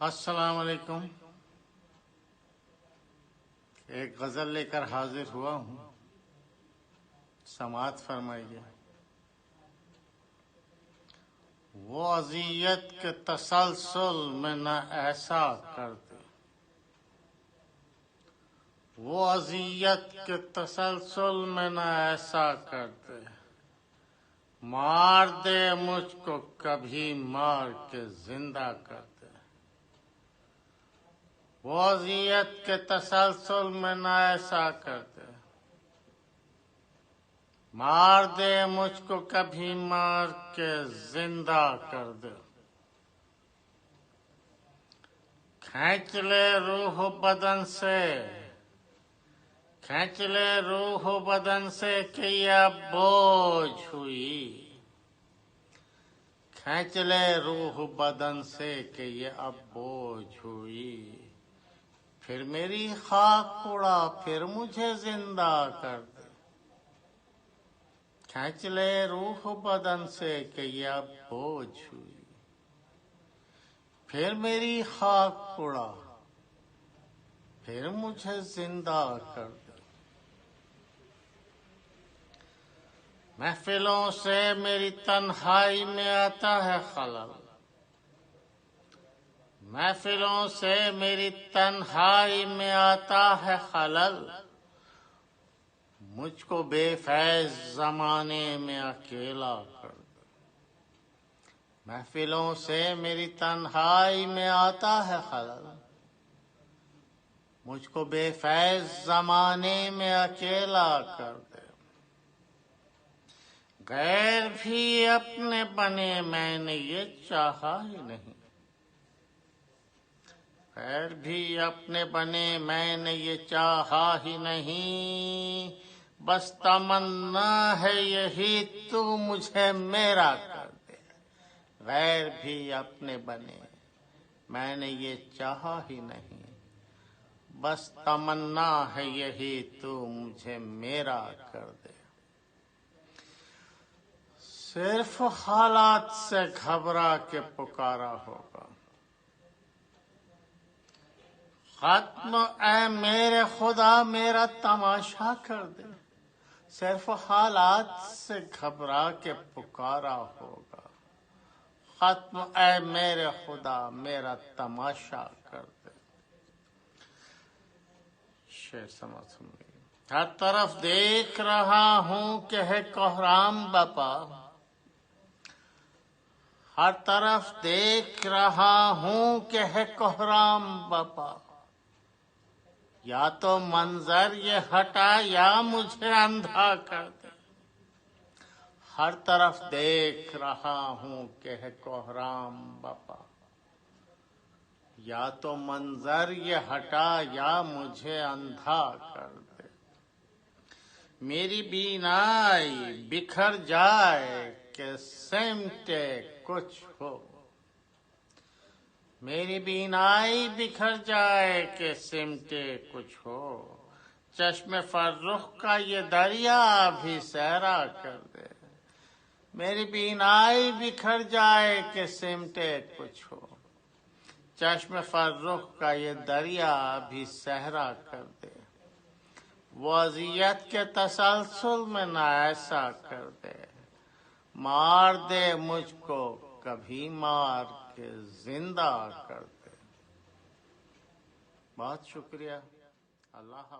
السلام علیکم. ایک غزل لے کر حاضر ہوا ہوں، سماعت فرمائیے. وہ اذیت کے تسلسل میں نہ ایسا کرتے، وہ اذیت کے تسلسل میں نہ ایسا کرتے، مار دے مجھ کو کبھی مار کے زندہ کرتے. وہ اذیت کے تسلسل میں نہ ایسا کرتے، مار دے مجھ کو کبھی مار کے زندہ کر دے. کھینچ لے روح بدن سے، کھینچ لے روح بدن سے کہ یہ اب بوجھ ہوئی. کھینچ لے روح بدن سے کہ یہ اب بوجھ ہوئی. پھر میری خاک اڑا، پھر مجھے زندہ کر دے. کھینچ لے روح بدن سے کہ یہ اب بوجھ ہوئی. پھر میری خاک اڑا، پھر مجھے زندہ کر دے. محفلوں سے میری تنہائی میں آتا ہے خلل، محفلوں سے میری تنہائی میں آتا ہے خلل. مجھ کو بے فیض زمانے میں اکیلا کر دے. محفلوں سے میری تنہائی میں آتا ہے خلل. مجھ کو بے فیض زمانے میں اکیلا کر دے. غیر بھی اپنے بنے میں نے یہ چاہا ہی نہیں، غیر بھی اپنے بنے میں نے یہ چاہا ہی نہیں. بس تمنا ہے یہی تو مجھے میرا کر دے. غیر بھی اپنے بنے میں نے یہ چاہا ہی نہیں، بس تمنا ہے یہی تو مجھے میرا کر دے. صرف حالات سے گھبرا کے پکارا ہوگا، ختم اے میرے خدا میرا تماشا کر دے. صرف حالات سے گھبرا کے پکارا ہوگا، ختم اے میرے خدا میرا تماشا کر دے. شعر سماعت سنیے. ہر طرف دیکھ رہا ہوں کہ ہے کوہرام بپا، ہر طرف دیکھ رہا ہوں کہ ہے کوہرام بپا. یا تو منظر یہ ہٹا یا مجھے اندھا کر دے. ہر طرف دیکھ رہا ہوں کہ ہے کوہرام بپا. یا تو منظر یہ ہٹا یا مجھے اندھا کر دے. میری بینائی بکھر جائے کہ سمٹے کچھ ہو، میری بینائی بکھر جائے کہ سمٹے کچھ ہو. چشم فرخ کا یہ دریا بھی سیرا کر دے. میری بینائی بکھر جائے کہ سمٹے کچھ ہو. چشم فرخ کا یہ دریا بھی صحرا کر دے. وہ اذیت کے تسلسل میں نہ ایسا کر دے. مار دے مجھ کو کبھی مار کے زندہ کر دے. بہت شکریہ. اللہ حافظ.